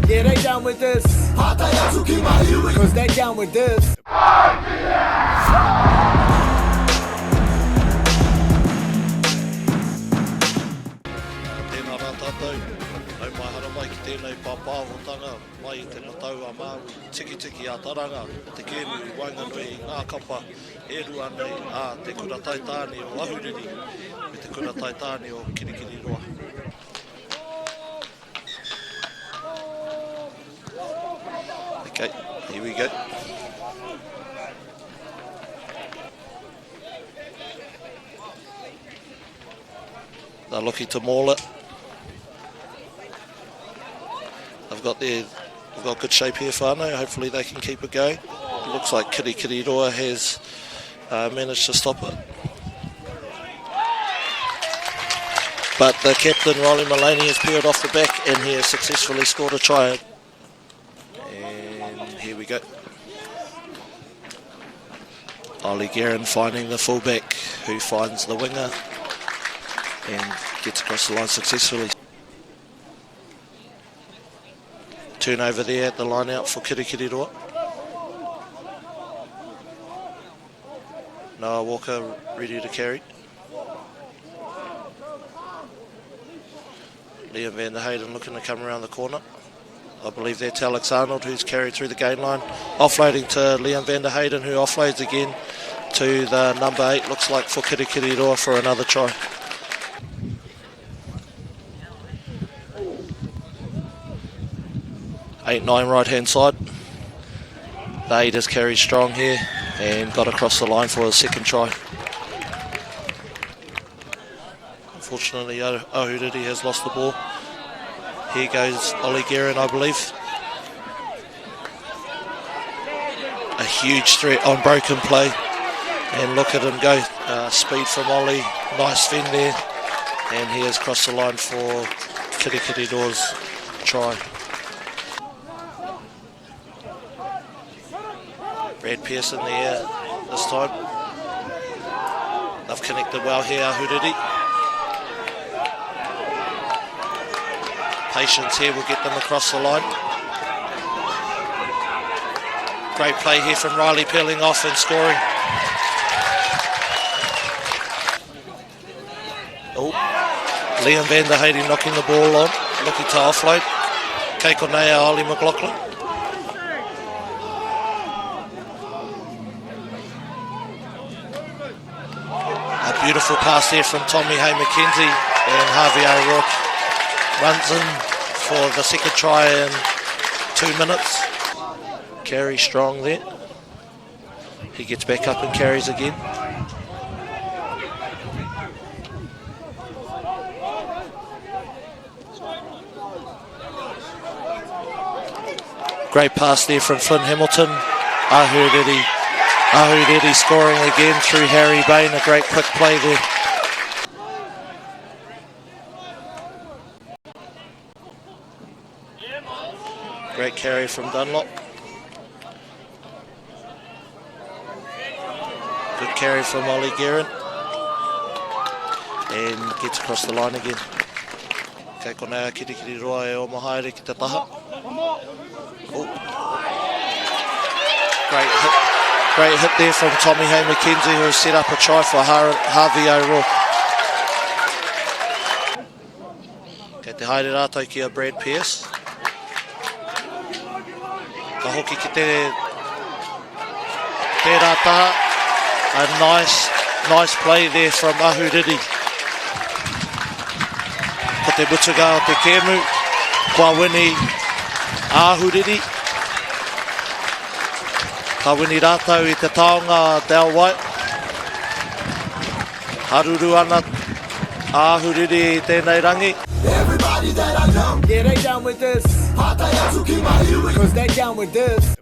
Yeah, they down with this. Cause they down with this. Tēnā rā tātou, au mai hara mai ki tēnei pāpāwotanga mai i te matau a MΑORI, tiki tiki a taranga, te kēmu i waenganui i ngā kapa, e rua nei a te kuratai tāne o Ahurere, me te kuratai tāne o Kirikiriroa. Okay, here we go. They're looking to maul it. They've got good shape here, whānau. Hopefully they can keep it going. It looks like Kirikiriroa has managed to stop it. But the captain, Riley Mullaney, has peeled off the back and he has successfully scored a try. And here we go. Ollie Guerin finding the fullback, who finds the winger and gets across the line successfully. Turnover there at the line out for Kirikiriroa. Noah Walker ready to carry. Liam van der Hayden looking to come around the corner. I believe that's Alex Arnold who's carried through the gain line. Offloading to Liam van der Hayden, who offloads again to the number 8, looks like for Kirikiriroa for another try. 8-9 right hand side. The 8 has carried strong here and got across the line for a second try. Unfortunately, Ahurere has lost the ball. Here goes Ollie Guerin, I believe. A huge threat on broken play. And look at him go. Speed from Ollie. Nice fend there. And he has crossed the line for Kirikiriroa's try. Brad Pearce in the air this time. They've connected well here, Ahurere. Patience here will get them across the line. Great play here from Riley, peeling off and scoring. Oh, Liam van der Hayden knocking the ball on, looking to offload. Keikonea Ollie McLaughlin. A beautiful pass there from Tommy Hay McKenzie, and Harvey O'Rourke runs in for the second try in 2 minutes. Carry strong there. He gets back up and carries again. Great pass there from Flynn Hamilton. Ahurere scoring again through Harry Bain. A great quick play there. Great carry from Dunlop. Good carry from Ollie Guerin. And gets across the line again. Kei konea Kirikiriroa e o Mahaere ki te taha. Oh. Great hit there from Tommy Hay McKenzie, who has set up a try for Harvey O'Rourke. Kei te haere rātou ki a Brad Pearce. Ka hoki ki te rātaha. A nice play there from Ahurere. Ko te mutuga o te kēmu. Kua wini Ahurere. Ka wini rātou i te taonga Del White. Haruru ana Ahurere i tēnei rangi. Everybody that I know, yeah, they down with this. Cause they down with this.